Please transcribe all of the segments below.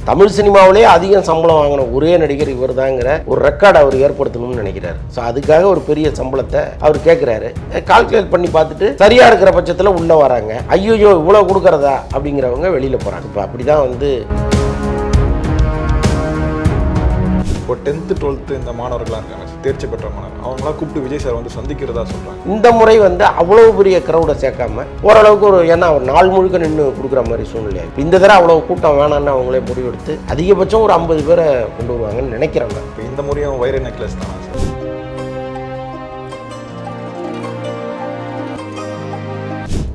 தமிழ் சினிமாவிலே அதிகம் சம்பளம் வாங்கின ஒரே நடிகர் இவர் தாங்கிற ஒரு ரெக்கார்டு அவர் ஏற்படுத்தணும்னு நினைக்கிறாரு. ஸோ அதுக்காக ஒரு பெரிய சம்பளத்தை அவர் கேட்குறாரு. கால்குலேட் பண்ணி பார்த்துட்டு சரியா இருக்கிற பட்சத்தில் உள்ள வராங்க. ஐயோ இவ்வளோ கொடுக்கறதா அப்படிங்கிறவங்க வெளியில் போகிறாங்க. இப்போ அப்படிதான் வந்து இப்போ 10th 12th இந்த மாணவர்களாக இருக்காங்க, தேர்ச்சி பெற்ற மாணவர், அவங்களாம் கூப்பிட்டு விஜய் சார் வந்து சந்திக்கிறதா சொல்கிறாங்க. இந்த முறை வந்து அவ்வளோ பெரிய க்ரௌடை சேர்க்காம ஓரளவுக்கு ஒரு ஏன்னா ஒரு நாள் முழுக்க நின்று கொடுக்குற மாதிரி சூழ்நிலை. இந்த தடவை அவ்வளோ கூட்டம் வேணான்னு அவங்களே முடிவெடுத்து அதிகபட்சம் ஒரு 50 பேரை கொண்டு வருவாங்கன்னு நினைக்கிறாங்க. இப்போ இந்த முறையும் வைர நெக்லஸ் தானா சார்?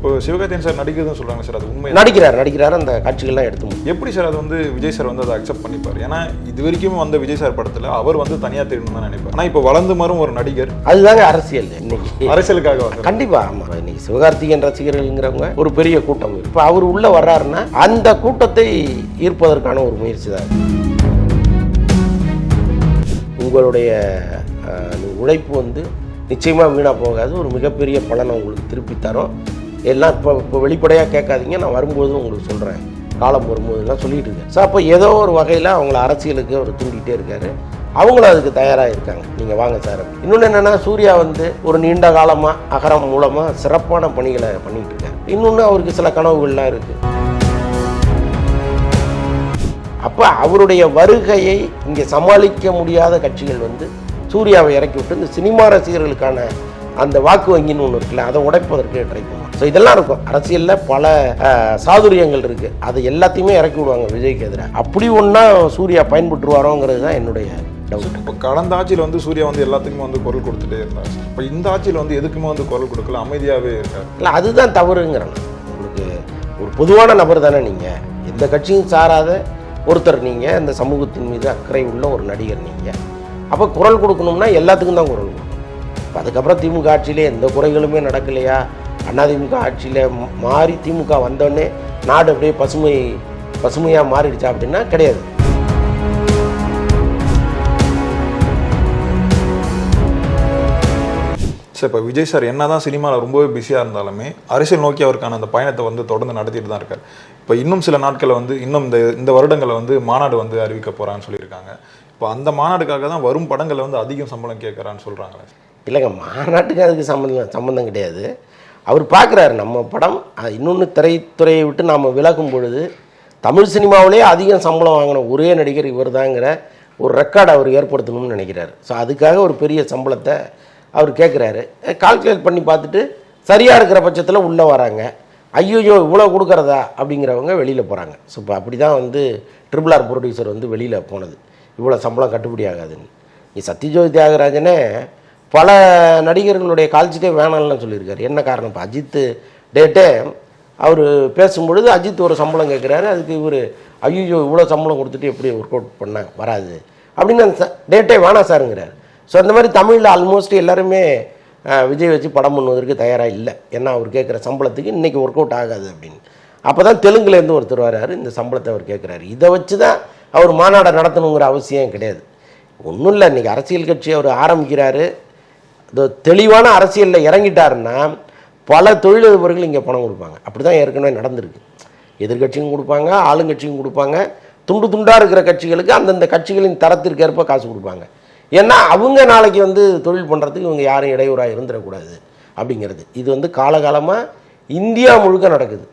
இப்போ சிவகார்த்திகேயன் சார் நடிக்கிறதுன்னு சொல்கிறாங்க சார், அது உண்மை? நடிக்கிறார். அந்த காட்சிகள்லாம் எடுத்து எப்படி சார் அது வந்து விஜய் சார் வந்து அதை அக்செப்ட் பண்ணிப்பார்? ஏன்னா இது வரைக்கும் வந்த விஜய் சார் படத்தில் அவர் வந்து தனியாக தெரியணும் தான் நினைப்பார். ஆனால் இப்போ வளர்ந்து மாறும் ஒரு நடிகர், அதுதாங்க அரசியல். இன்னைக்கு அரசியலுக்காக வந்து கண்டிப்பாக ஆமாம். இன்னைக்கு சிவகார்த்திகேயன் ரசிகர்கள்ங்கிறவங்க ஒரு பெரிய கூட்டம். இப்போ அவர் உள்ள வர்றாருன்னா அந்த கூட்டத்தை ஈர்ப்பதற்கான ஒரு முயற்சி தான். உங்களுடைய உழைப்பு வந்து நிச்சயமாக வீணாக போகாது, ஒரு மிகப்பெரிய பலனை உங்களுக்கு திருப்பி தரும். எல்லாம் இப்போ வெளிப்படையாக கேட்காதீங்க, நான் வரும்போது உங்களுக்கு சொல்கிறேன், காலம் வரும்போதுலாம் சொல்லிட்டு இருக்கேன். ஸோ அப்போ ஏதோ ஒரு வகையில் அவங்கள அரசியலுக்கு அவர் தூண்டிகிட்டே இருக்காரு. அவங்களும் அதுக்கு தயாராக இருக்காங்க, நீங்கள் வாங்க சார். இன்னொன்று என்னென்னா, சூர்யா வந்து ஒரு நீண்ட காலமாக அகரம் மூலமாக சிறப்பான பணிகளை பண்ணிகிட்டு இருக்காரு. இன்னொன்று அவருக்கு சில கனவுகள்லாம் இருக்குது. அப்போ அவருடைய வருகையை இங்கே சமாளிக்க முடியாத கட்சிகள் வந்து சூர்யாவை இறக்கி விட்டு இந்த சினிமா ரசிகர்களுக்கான அந்த வாக்கு வங்கின்னு ஒன்று இருக்குல்ல, அதை உடைப்பதற்கு ட்ரை பண்ணுவாங்க. ஸோ இதெல்லாம் இருக்கும். அரசியலில் பல சாதுரியங்கள் இருக்குது, அதை எல்லாத்தையுமே இறக்கி விடுவாங்க விஜய்க்கு எதிராக. அப்படி ஒன்றா சூர்யா பயன்பட்டுருவாரோங்கிறது தான் என்னுடைய டவுட். இப்போ கடந்த ஆட்சியில் வந்து சூர்யா வந்து எல்லாத்துக்குமே வந்து குரல் கொடுத்துட்டே இருந்தார். இப்போ இந்த ஆட்சியில் வந்து எதுக்குமே வந்து குரல் கொடுக்கல, அமைதியாகவே இருக்கார். இல்லை, அதுதான் தவறுங்கிறேன். உங்களுக்கு ஒரு பொதுவான நபர் தானே நீங்கள், எந்த கட்சியும் சாராத ஒருத்தர் நீங்கள், இந்த சமூகத்தின் மீது அக்கறை உள்ள ஒரு நடிகர் நீங்கள். அப்போ குரல் கொடுக்கணும்னா எல்லாத்துக்கும் தான் குரல் கொடுக்கணும். இப்போ அதுக்கப்புறம் திமுக ஆட்சியிலே எந்த குறைகளுமே நடக்கலையா? அதிமுக ஆட்சியில் மாறி திமுக வந்தோடனே நாடு அப்படியே பசுமையாக மாறிடுச்சா அப்படின்னா கிடையாது. சார், இப்போ விஜய் சார் என்ன தான் சினிமாவில் ரொம்பவே பிஸியாக இருந்தாலுமே அரசியல் நோக்கி அவருக்கான அந்த பயணத்தை வந்து தொடர்ந்து நடத்திட்டு தான் இருக்கார். இப்போ இன்னும் சில நாட்களில் வந்து இன்னும் இந்த வருடங்களை வந்து மாநாடு வந்து அறிவிக்க போகிறான்னு சொல்லியிருக்காங்க. இப்போ அந்த மாநாடுக்காக தான் வரும் படங்களை வந்து அதிகம் சம்பளம் கேட்குறான்னு சொல்கிறாங்களே. இல்லைங்க, மாநாட்டுக்கு அதுக்கு சம்மந்தம் கிடையாது. அவர் பார்க்குறாரு நம்ம படம். இன்னொன்று திரைத்துறையை விட்டு நாம் விலகும் பொழுது தமிழ் சினிமாவிலே அதிகம் சம்பளம் வாங்கின ஒரே நடிகர் இவர் தாங்கிற ஒரு ரெக்கார்டை அவர் ஏற்படுத்தணும்னு நினைக்கிறாரு. ஸோ அதுக்காக ஒரு பெரிய சம்பளத்தை அவர் கேட்குறாரு. கால்குலேட் பண்ணி பார்த்துட்டு சரியாக இருக்கிற பட்சத்தில் உள்ளே வராங்க. ஐயோ இவ்வளோ கொடுக்கறதா அப்படிங்கிறவங்க வெளியில் போகிறாங்க. ஸோ இப்போ அப்படி தான் வந்து RRR ப்ரொடியூசர் வந்து வெளியில் போனது. இவ்வளோ சம்பளம் கட்டுப்படி ஆகாதுன்னு சத்யஜோதி தியாகராஜனே பல நடிகர்களுடைய கால்ஷீட்டே வேணாம்னு சொல்லியிருக்காரு. என்ன காரணம்? இப்போ அஜித் டேட்டே அவர் பேசும்பொழுது அஜித் ஒரு சம்பளம் கேட்குறாரு. அதுக்கு இவர் ஐயோ இவ்வளோ சம்பளம் கொடுத்துட்டு எப்படி ஒர்க் அவுட் பண்ண வராது அப்படின்னு அந்த டேட்டே வேணாம் சாருங்கிறார். ஸோ அந்த மாதிரி தமிழில் ஆல்மோஸ்ட் எல்லாருமே விஜய் வச்சு படம் பண்ணுவதற்கு தயாராக இல்லை. ஏன்னா அவர் கேட்குற சம்பளத்துக்கு இன்றைக்கி ஒர்க் அவுட் ஆகாது அப்படின்னு. அப்போ தான் தெலுங்குலேருந்து ஒருத்தர் வர்றாரு, இந்த சம்பளத்தை அவர் கேட்குறாரு. இதை வச்சு தான் அவர் மாநாடை நடத்தணுங்கிற அவசியம் கிடையாது. ஒன்றும் இல்லை, இன்றைக்கி அரசியல் கட்சி அவர் ஆரம்பிக்கிறாரு, தெளிவான அரசியலில் இறங்கிட்டாருன்னா பல தொழிலதிபர்கள் இங்கே பணம் கொடுப்பாங்க. அப்படி தான் ஏற்கனவே நடந்திருக்கு. எதிர்கட்சியும் கொடுப்பாங்க, ஆளுங்கட்சியும் கொடுப்பாங்க. துண்டு துண்டாக இருக்கிற கட்சிகளுக்கு அந்தந்த கட்சிகளின் தரத்திற்கு ஏற்ப காசு கொடுப்பாங்க. ஏன்னா அவங்க நாளைக்கு வந்து தொழில் பண்ணுறதுக்கு இவங்க யாரும் இடையூறாக இருந்துடக்கூடாது அப்படிங்கிறது. இது வந்து காலகாலமாக இந்தியா முழுக்க நடக்குது.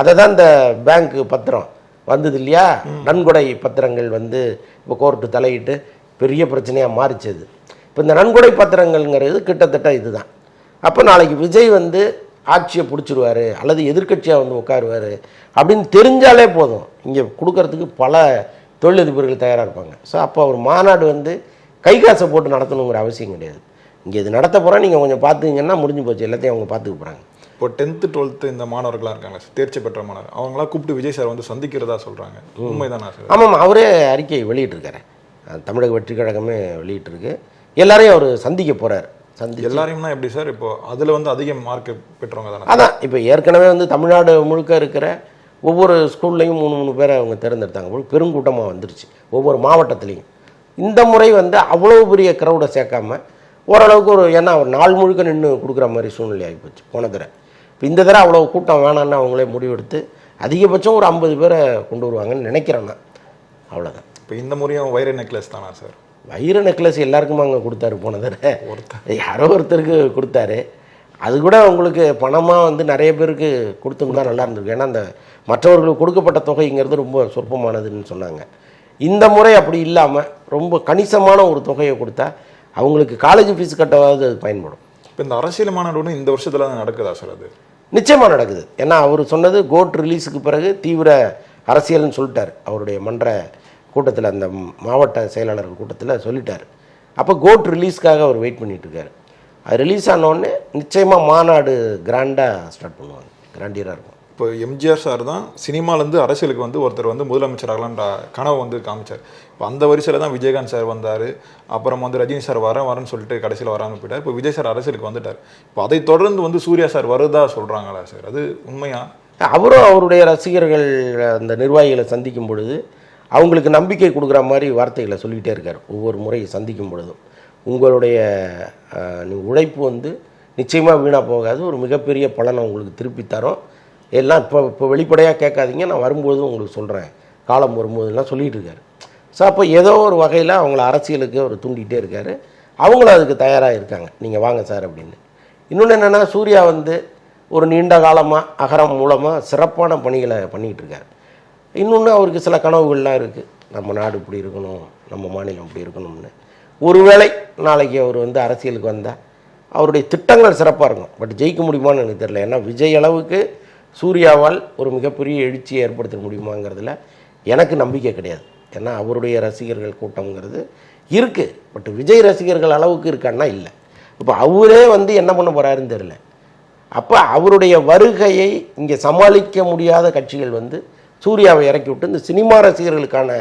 அதை தான் இந்த பேங்க் பத்திரம் வந்தது இல்லையா, நன்கொடை பத்திரங்கள் வந்து இப்போ கோர்ட்டு தலையிட்டு பெரிய பிரச்சனையாக மாறிச்சது. இப்போ இந்த நன்கொடை பத்திரங்கள்ங்கிறது கிட்டத்தட்ட இதுதான். அப்போ நாளைக்கு விஜய் வந்து ஆட்சியை பிடிச்சிருவார் அல்லது எதிர்கட்சியாக வந்து உட்காருவார் அப்படின்னு தெரிஞ்சாலே போதும், இங்கே கொடுக்கறதுக்கு பல தொழிலதிபர்கள் தயாராக இருப்பாங்க. ஸோ அப்போ அவர் மாநாடு வந்து கை காசை போட்டு நடத்தணுங்கிற அவசியம் கிடையாது. இங்கே இது நடத்த போகிறோம், நீங்கள் கொஞ்சம் பார்த்துக்கிங்கன்னா முடிஞ்சு போச்சு, எல்லாத்தையும் அவங்க பார்த்துக்க போகிறாங்க. இப்போ 10th 12th இந்த மாணவர்களாக இருக்காங்க, தேர்ச்சி பெற்ற மாணவர், அவங்களாம் கூப்பிட்டு விஜய் சார் வந்து சந்திக்கிறதா சொல்கிறாங்க. உண்மைதானா சார்? ஆமாம், அவரே அறிக்கை வெளியிட்டிருக்காரு. தமிழக வெற்றி கழகமே வெளியிட்டிருக்கு. எல்லாரையும் அவர் சந்திக்க போகிறார். எல்லாரையும்னா எப்படி சார்? இப்போ அதில் வந்து அதிக மார்க் பெற்றவங்க தானே? அதான் இப்போ ஏற்கனவே வந்து தமிழ்நாடு முழுக்க இருக்கிற ஒவ்வொரு ஸ்கூல்லையும் 3 பேரை அவங்க தேர்ந்தெடுத்தாங்க. பெருங்கூட்டமாக வந்துருச்சு ஒவ்வொரு மாவட்டத்துலேயும். இந்த முறை வந்து அவ்வளோ பெரிய க்ரௌடை சேர்க்காம ஓரளவுக்கு ஒரு, ஏன்னா ஒரு நாள் முழுக்க நின்று கொடுக்குற மாதிரி சூழ்நிலை ஆகிப்போச்சு போன தடவை. இப்போ இந்த தடவை அவ்வளோ கூட்டம் வேணான்னு அவங்களே முடிவெடுத்து அதிகபட்சம் ஒரு 50 பேரை கொண்டு வருவாங்கன்னு நினைக்கிறேன் நான். அவ்வளோதான். இப்போ இந்த முறையும் வைர நெக்லஸ் தானா சார்? வைர நெக்லஸ் எல்லாருக்குமே அங்கே கொடுத்தாரு போன தடவை, யாரோ ஒருத்தருக்கு கொடுத்தாரு. அது கூட உங்களுக்கு பணமாக வந்து நிறைய பேருக்கு கொடுத்துருந்தா நல்லா இருந்திருக்கு. ஏன்னா அந்த மற்றவர்களுக்கு கொடுக்கப்பட்ட தொகைங்கிறது ரொம்ப சொற்பமானதுன்னு சொன்னாங்க. இந்த முறை அப்படி இல்லாமல் ரொம்ப கணிசமான ஒரு தொகையை கொடுத்தா அவங்களுக்கு காலேஜ் ஃபீஸ் கட்டவாவது அது பயன்படும். இப்போ இந்த அரசியல் மாநாடு இந்த வருஷத்தில் தான் நடக்குதா சார்? அது நிச்சயமாக நடக்குது. ஏன்னா அவர் சொன்னது கோட் ரிலீஸுக்கு பிறகு தீவிர அரசியல்னு சொல்லிட்டார். அவருடைய மன்ற கூட்டத்தில், அந்த மாவட்ட செயலாளர்கள் கூட்டத்தில் சொல்லிட்டார். அப்போ கோட் ரிலீஸ்க்காக அவர் வெயிட் பண்ணிகிட்ருக்காரு. அது ரிலீஸ் ஆனோடனே நிச்சயமாக மாநாடு கிராண்டாக ஸ்டார்ட் பண்ணுவாங்க, கிராண்டியராக இருக்கும். இப்போ எம்ஜிஆர் சார் தான் சினிமாலேருந்து அரசியலுக்கு ஒருத்தர் முதலமைச்சர் ஆகலான்ற கனவு காமிச்சார். இப்போ அந்த வரிசையில் தான் விஜயகாந்த் சார் வந்தார். அப்புறம் ரஜினி சார் வரேன்னு சொல்லிட்டு கடைசியில் வராமல் போயிட்டார். இப்போ விஜய் சார் அரசியலுக்கு வந்துட்டார். இப்போ அதை தொடர்ந்து சூர்யா சார் வருதா சொல்கிறாங்களா சார்? அது உண்மையா? அவரும் அவருடைய ரசிகர்கள் அந்த நிர்வாகிகளை சந்திக்கும் பொழுது அவங்களுக்கு நம்பிக்கை கொடுக்குற மாதிரி வார்த்தைகளை சொல்லிக்கிட்டே இருக்கார். ஒவ்வொரு முறை சந்திக்கும் பொழுதும் உங்களுடைய உழைப்பு நிச்சயமாக வீணாக போகாது, ஒரு மிகப்பெரிய பலனை உங்களுக்கு திருப்பி தரோம், எல்லாம் இப்போ வெளிப்படையாக கேட்காதீங்க, நான் வரும்போது உங்களுக்கு சொல்கிறேன், காலம் வரும்போதுலாம் சொல்லிகிட்டு இருக்காரு. ஸோ அப்போ ஏதோ ஒரு வகையில் அவங்கள அரசியலுக்கு அவர் தூண்டிகிட்டே இருக்கார். அவங்களும் அதுக்கு தயாராக இருக்காங்க, நீங்கள் வாங்க சார் அப்படின்னு. இன்னொன்று என்னென்னா, சூர்யா ஒரு நீண்ட காலமாக அகரம் மூலமாக சிறப்பான பணிகளை பண்ணிக்கிட்டு இருக்கார். இன்னொன்று அவருக்கு சில கனவுகள்லாம் இருக்குது. நம்ம நாடு இப்படி இருக்கணும், நம்ம மாநிலம் இப்படி இருக்கணும்னு. ஒருவேளை நாளைக்கு அவர் அரசியலுக்கு வந்தால் அவருடைய திட்டங்கள் சிறப்பாக இருக்கும். பட் ஜெயிக்க முடியுமான்னு எனக்கு தெரியல. ஏன்னா விஜய் அளவுக்கு சூர்யாவால் ஒரு மிகப்பெரிய எழுச்சியை ஏற்படுத்த முடியுமாங்கிறதுல எனக்கு நம்பிக்கை கிடையாது. ஏன்னா அவருடைய ரசிகர்கள் கூட்டங்கிறது இருக்குது, பட் விஜய் ரசிகர்கள் அளவுக்கு இருக்கான்னா இல்லை. இப்போ அவரே என்ன பண்ண போகிறாருன்னு தெரியல. அப்போ அவருடைய வருகையை இங்கே சமாளிக்க முடியாத கட்சிகள் சூர்யாவை இறக்கி விட்டு இந்த சினிமா ரசிகர்களுக்கான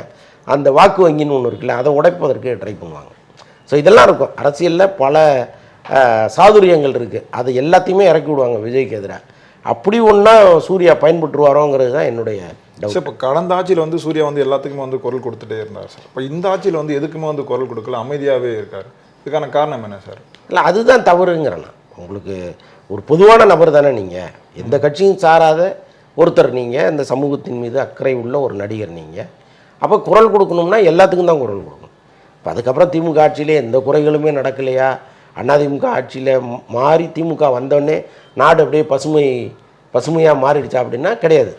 அந்த வாக்கு வங்கின்னு ஒன்று இருக்குல்ல, அதை உடைப்பதற்கு ட்ரை பண்ணுவாங்க. ஸோ இதெல்லாம் இருக்கும். அரசியலில் பல சாதுரியங்கள் இருக்குது, அதை எல்லாத்தையுமே இறக்கி விடுவாங்க விஜய்க்கு எதிராக. அப்படி ஒன்றா சூர்யா பயன்பட்டுருவாரோங்கிறது தான் என்னுடைய டவுட். இப்போ கடந்த ஆட்சியில் சூர்யா எல்லாத்துக்குமே குரல் கொடுத்துட்டே இருந்தார் சார். இப்போ இந்த ஆட்சியில் எதுக்குமே குரல் கொடுக்கல, அமைதியாகவே இருக்கார். இதுக்கான காரணம் என்ன சார்? இல்லை, அதுதான் தவறுங்கிறேன். உங்களுக்கு ஒரு பொதுவான நபர் தானே நீங்கள், எந்த கட்சியும் சாராத ஒருத்தர் நீங்கள், இந்த சமூகத்தின் மீது அக்கறை உள்ள ஒரு நடிகர் நீங்கள். அப்போ குரல் கொடுக்கணும்னா எல்லாத்துக்கும் தான் குரல் கொடுக்கணும். இப்போ அதுக்கப்புறம் திமுக ஆட்சியிலே எந்த குறைகளுமே நடக்கலையா, அதிமுக ஆட்சியில் மாறி திமுக வந்தோடனே நாடு அப்படியே பசுமையாக மாறிடுச்சா அப்படின்னா கிடையாது.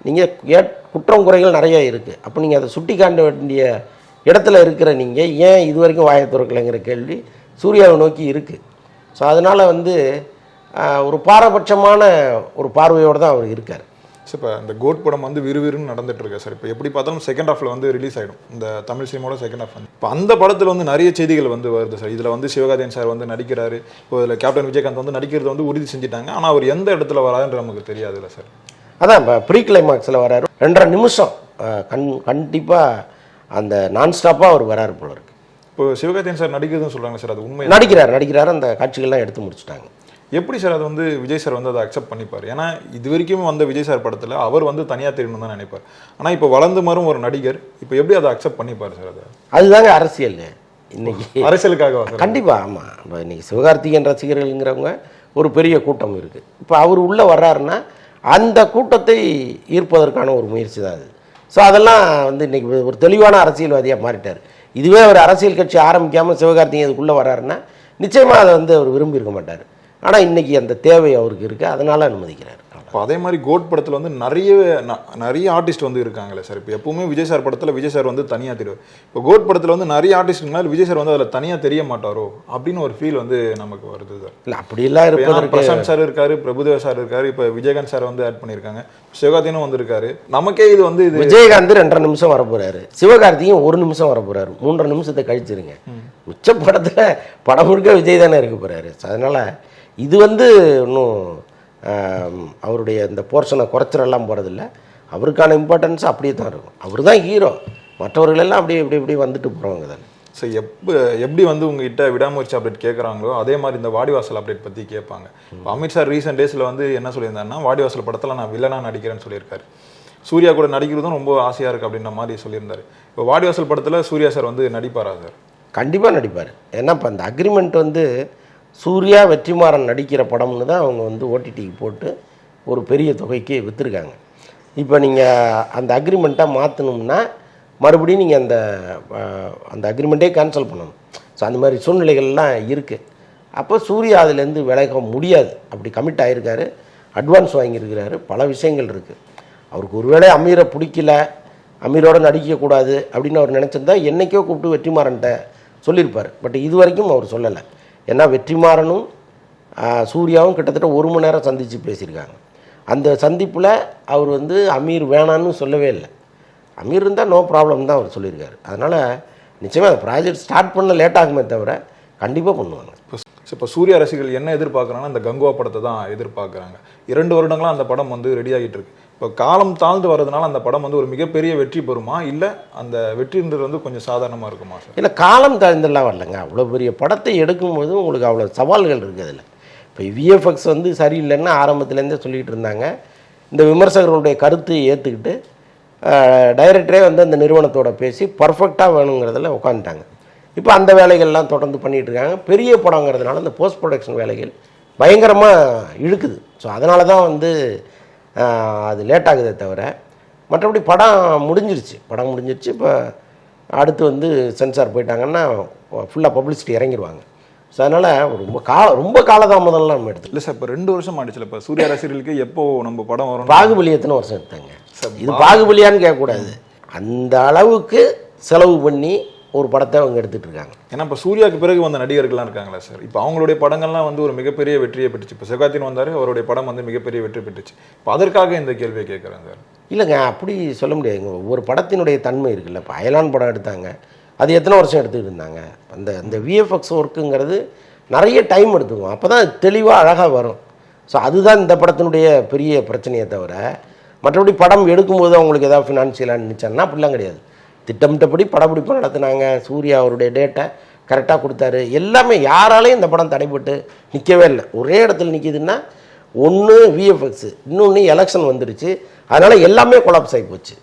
நீங்கள் குற்றம் குறைகள் நிறைய இருக்குது. அப்போ நீங்கள் அதை சுட்டி காட்ட வேண்டிய இடத்துல இருக்கிற நீங்கள் ஏன் இது வரைக்கும் வாயை திறக்கலைங்கிற கேள்வி சூர்யாவை நோக்கி இருக்குது. ஸோ அதனால் ஒரு பாரபட்சமான ஒரு பார்வையோடு தான் அவர் இருக்கார். சார் இப்போ இந்த கோட் படம் விறுவிறுன்னு நடந்துட்டு இருக்கா சார். இப்போ எப்படி பார்த்தாலும் செகண்ட் ஹாஃபில் ரிலீஸ் ஆகிடும் இந்த தமிழ் சினிமாவோட செகண்ட் ஹாஃப். இப்போ அந்த படத்தில் நிறைய செய்திகள் வருது சார். இதில் சிவகார்த்திகேயன் சார் நடிக்கிறாரு. இப்போ இதில் கேப்டன் விஜயகாந்த் நடிக்கிறது உறுதி செஞ்சுட்டாங்க. ஆனால் அவர் எந்த இடத்துல வராதுன்ற நமக்கு தெரியாதுல்ல சார். அதான் இப்போ ப்ரீ கிளைமாக்ஸில் வராரு, 2.5 நிமிஷம் கண்டிப்பாக அந்த நான் ஸ்டாப்பாக அவர் வராரு போல இருக்கு. இப்போ சிவகார்த்திகேயன் சார் நடிக்கிறதுன்னு சொல்கிறாங்க சார். அது உண்மை நடிக்கிறார். அந்த காட்சிகள்லாம் எடுத்து முடிச்சுட்டாங்க. எப்படி சார் அது விஜய் சார் அதை அக்செப்ட் பண்ணிப்பார்? ஏன்னா இது வரைக்கும் விஜய் சார் படத்தில் அவர் தனியாக தெரியணும் தான் நினைப்பார். ஆனால் இப்போ வளர்ந்து மாறும் ஒரு நடிகர் இப்போ எப்படி அதை அக்செப்ட் பண்ணிப்பார் சார்? அதுதாங்க அரசியல் இன்னைக்கு. அரசியலுக்காக கண்டிப்பாக. ஆமாம், இப்போ இன்னைக்கு சிவகார்த்திகேயன் ரசிகர்கள்ங்கிறவங்க ஒரு பெரிய கூட்டம் இருக்குது. இப்போ அவர் உள்ளே வர்றாருன்னா அந்த கூட்டத்தை ஈர்ப்பதற்கான ஒரு முயற்சி தான் அது. ஸோ அதெல்லாம் இன்றைக்கி ஒரு தெளிவான அரசியல்வாதியாக மாறிட்டார். இதுவே ஒரு அரசியல் கட்சி ஆரம்பிக்காமல் சிவகார்த்திகேயன் இதுக்குள்ளே வர்றாருன்னா நிச்சயமாக அதை அவர் விரும்பி இருக்க மாட்டார். ஆனால் இன்றைக்கி அந்த தேவை அவருக்கு இருக்குது, அதனால் அனுமதிக்கிறார். இப்போ அதே மாதிரி கோட் படத்தில் நிறைய ஆர்டிஸ்ட் இருக்காங்களே சார். இப்போ எப்பவுமே விஜய் சார் படத்தில் விஜய் சார் தனியாக தெரியும். இப்போ கோட் படத்தில் நிறைய ஆர்டிஸ்ட்னால விஜய் சார் அதில் தனியாக தெரிய மாட்டாரோ அப்படின்னு ஒரு ஃபீல் நமக்கு வருது சார். இல்லை, அப்படிலாம் இருப்பதற்கு பிரசாந்த் சார் இருக்காரு, பிரபுதேவா சார் இருக்காரு, இப்போ விஜயகாந்த் சார் ஆட் பண்ணியிருக்காங்க, சிவகார்த்திகேயனும் வந்திருக்காரு. நமக்கே இது விஜயகாந்த் 2.5 நிமிஷம் வர போறாரு, சிவகார்த்திகேயன் 1 நிமிஷம் வர போறாரு. 3.5 நிமிஷத்தை கழிச்சிருங்க. மிச்ச படத்தில் படம் முழுக்க விஜய் தானே இருக்க போறாரு. அதனால இது இன்னும் அவருடைய இந்த போர்ஷனை குறைச்சிடலாம் போகிறதில்ல. அவருக்கான இம்பார்ட்டன்ஸ் அப்படியே தான் இருக்கும். அவர் தான் ஹீரோ, மற்றவர்களெல்லாம் அப்படியே இப்படி வந்துட்டு போகிறவங்க தானே. ஸோ எப்படி உங்ககிட்ட விடாமுயற்சி அப்டேட் கேட்குறாங்களோ அதே மாதிரி இந்த வாடிவாசல் அப்டேட் பற்றி கேட்பாங்க. இப்போ அமித் சார் ரீசெண்ட் டேஸில் என்ன சொல்லியிருந்தாருன்னா, வாடிவாசல் படத்தில் நான் வில்லனாக நடிக்கிறேன்னு சொல்லியிருக்காரு. சூர்யா கூட நடிக்கிறதும் ரொம்ப ஆசையாக இருக்குது அப்படின்ற மாதிரி சொல்லியிருந்தாரு. இப்போ வாடிவாசல் படத்தில் சூர்யா சார் நடிப்பாரா சார்? கண்டிப்பாக நடிப்பார். ஏன்னா இப்போ அந்த அக்ரிமெண்ட் சூர்யா வெற்றிமாறன் நடிக்கிற படம்னு தான் அவங்க ஓடிடிக்கு போட்டு ஒரு பெரிய தொகைக்கு விற்றுருக்காங்க. இப்போ நீங்கள் அந்த அக்ரிமெண்ட்டாக மாற்றணும்னா மறுபடியும் நீங்கள் அந்த அக்ரிமெண்ட்டே கேன்சல் பண்ணணும். ஸோ அந்த மாதிரி சூழ்நிலைகள்லாம் இருக்குது. அப்போ சூர்யா அதுலேருந்து விலக முடியாது. அப்படி கமிட் ஆகிருக்காரு, அட்வான்ஸ் வாங்கியிருக்கிறாரு, பல விஷயங்கள் இருக்குது. அவருக்கு ஒருவேளை அமீரை பிடிக்கல, அமீரோட நடிக்கக்கூடாது அப்படின்னு அவர் நினச்சிருந்தா என்றைக்கோ கூப்பிட்டு வெற்றிமாறன்ட்ட சொல்லியிருப்பார். பட் இது வரைக்கும் அவர் சொல்லலை. ஏன்னா வெற்றிமாறனும் சூர்யாவும் கிட்டத்தட்ட 1 மணி நேரம் சந்தித்து பேசியிருக்காங்க. அந்த சந்திப்பில் அவர் அமீர் வேணான்னு சொல்லவே இல்லை. அமீர் இருந்தால் நோ ப்ராப்ளம் தான் அவர் சொல்லியிருக்காரு. அதனால் நிச்சயமாக அந்த ப்ராஜெக்ட் ஸ்டார்ட் பண்ண லேட் ஆகுமே தவிர கண்டிப்பாக பண்ணுவாங்க. இப்போ சூர்யா ரசிகர்கள் என்ன எதிர்பார்க்குறாங்கன்னா அந்த கங்குவா படத்தை தான் எதிர்பார்க்குறாங்க. 2 வருடங்களாக அந்த படம் ரெடி ஆகிட்டு இருக்கு. இப்போ காலம் தாழ்ந்து வர்றதுனால அந்த படம் ஒரு மிகப்பெரிய வெற்றி பெறுமா, இல்லை அந்த வெற்றின்றது கொஞ்சம் சாதாரணமாக இருக்குமா சார்? இல்லை, காலம் தாழ்ந்தெல்லாம் வரலங்க. அவ்வளோ பெரிய படத்தை எடுக்கும்போது உங்களுக்கு அவ்வளோ சவால்கள் இருக்குது அதில். இப்போ விஎஃப்எக்ஸ் சரியில்லைன்னு ஆரம்பத்துலேருந்தே சொல்லிகிட்டு இருந்தாங்க. இந்த விமர்சகர்களுடைய கருத்து ஏற்றுக்கிட்டு டைரக்டரே அந்த நிறுவனத்தோட பேசி பர்ஃபெக்டாக வேணுங்கிறதுல உட்காந்துட்டாங்க. இப்போ அந்த வேலைகள்லாம் தொடர்ந்து பண்ணிகிட்டு இருக்காங்க. பெரிய படங்கிறதுனால இந்த போஸ்ட் ப்ரொடக்ஷன் வேலைகள் பயங்கரமாக இழுக்குது. ஸோ அதனால தான் அது லேட் ஆகுதே தவிர மற்றபடி படம் முடிஞ்சிருச்சு. இப்போ அடுத்து சென்சார் போயிட்டாங்கன்னா ஃபுல்லாக பப்ளிசிட்டி இறங்கிடுவாங்க. ஸோ அதனால் ரொம்ப காலதாமதம்லாம் நம்ம எடுத்து இல்லை சார். இப்போ 2 வருஷம் ஆயிடுச்சுல. இப்போ சூர்யா ரசிகர்களுக்கு எப்போ நம்ம படம் வரும்? பாகுபலி எத்தனை வருஷம் எடுத்தாங்க? இது பாகுபலியான்னு கேட்கக்கூடாது. அந்த அளவுக்கு செலவு பண்ணி ஒரு படத்தை அவங்க எடுத்துகிட்டு இருக்காங்க. ஏன்னா இப்போ சூர்யாவுக்கு பிறகு வந்த நடிகர்கள்லாம் இருக்காங்களா சார்? இப்போ அவங்களுடைய படங்கள்லாம் ஒரு மிகப்பெரிய வெற்றியை பெற்றுச்சு. இப்போ சிவகார்த்திகேயன் வந்தார், அவருடைய படம் மிகப்பெரிய வெற்றி பெற்றுச்சு. இப்போ அதற்காக இந்த கேள்வியை கேட்குறேன் சார். இல்லைங்க, அப்படி சொல்ல முடியாதுங்க. ஒவ்வொரு படத்தினுடைய தன்மை இருக்குல்ல. இப்போ அயலான் படம் எடுத்தாங்க, அது எத்தனை வருஷம் எடுத்துக்கிட்டு இருந்தாங்க? அந்த விஎஃப்எக்ஸ் ஒர்க்குங்கிறது நிறைய டைம் எடுத்துக்கும். அப்போ தான் தெளிவாக அழகாக வரும். ஸோ அதுதான் இந்த படத்தினுடைய பெரிய பிரச்சனையை தவிர மற்றபடி படம் எடுக்கும்போது அவங்களுக்கு ஏதாவது ஃபினான்ஷியலாக நினச்சாங்கன்னா அப்படிலாம் கிடையாது. திட்டமிட்டபடி படப்பிடிப்பு நடத்துனாங்க. சூர்யா அவருடைய டேட்டை கரெக்டாக கொடுத்தாரு. எல்லாமே யாராலையும் இந்த படம் தடைப்பட்டு நிற்கவே இல்லை. ஒரே இடத்துல நிற்கிதுன்னா ஒன்று விஎஃப்எக்ஸு, இன்னொன்று எலெக்ஷன் வந்துடுச்சு. அதனால் எல்லாமே கொலாப்ஸ் ஆகி போச்சு.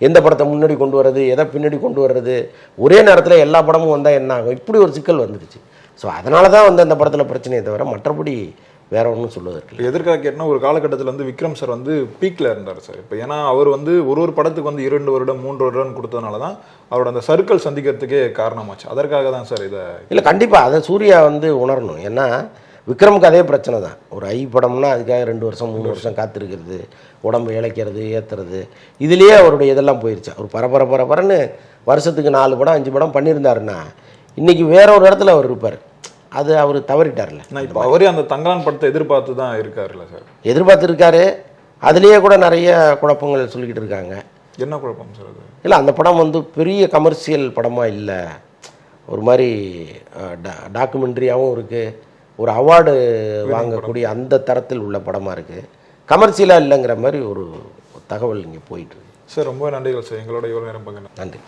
எந்த படத்தை முன்னாடி கொண்டு வர்றது, எதை பின்னாடி கொண்டு வர்றது, ஒரே நேரத்தில் எல்லா படமும் வந்தால் என்ன ஆகும், இப்படி ஒரு சிக்கல் வந்துடுச்சு. ஸோ அதனால தான் அந்த படத்தில் பிரச்சனையை தவிர மற்றபடி வேற ஒன்றும் சொல்லுவதற்கு. எதற்காக கேட்டால் ஒரு காலகட்டத்தில் விக்ரம் சார் பீக்கில் இருந்தார் சார். இப்போ ஏன்னா அவர் ஒரு படத்துக்கு 2 வருடம் 3 வருடம் கொடுத்ததுனால தான் அவரோட அந்த சர்க்கிள் சந்திக்கிறதுக்கே காரணமாச்சு. அதற்காக தான் சார் இதை. இல்லை, கண்டிப்பாக அதை சூர்யா உணரணும். ஏன்னா விக்ரமுக்கு அதே பிரச்சனை தான். ஒரு படம்னா அதுக்காக 2 வருஷம் 3 வருஷம் காத்திருக்கிறது, உடம்பு இழைக்கிறது, ஏற்றுறது, இதுலேயே அவருடைய இதெல்லாம் போயிடுச்சு. அவர் பரபரன்னு வருஷத்துக்கு 4 படம் 5 படம் பண்ணியிருந்தாருன்னா இன்றைக்கி வேற ஒரு இடத்துல அவர் இருப்பார். அது அவர் தவறிட்டார்ல. இப்போ அவரே அந்த தங்கலான் படத்தை எதிர்பார்த்து தான் இருக்காருல்ல சார்? எதிர்பார்த்துருக்காரு. அதுலேயே கூட நிறைய குழப்பங்கள் சொல்லிக்கிட்டு இருக்காங்க. என்ன குழப்பம் சார் அது? இல்லை, அந்த படம் பெரிய கமர்ஷியல் படமாக இல்லை, ஒரு மாதிரி டாக்குமெண்ட்ரியாகவும் இருக்குது, ஒரு அவார்டு வாங்கக்கூடிய அந்த தரத்தில் உள்ள படமாக இருக்குது, கமர்ஷியலாக இல்லைங்கிற மாதிரி ஒரு தகவல் இங்கே போயிட்டுருக்கு. சார் ரொம்ப நன்றிகள் சார், எங்களோட இவ்வளோ நேரம் பங்கு. நன்றி.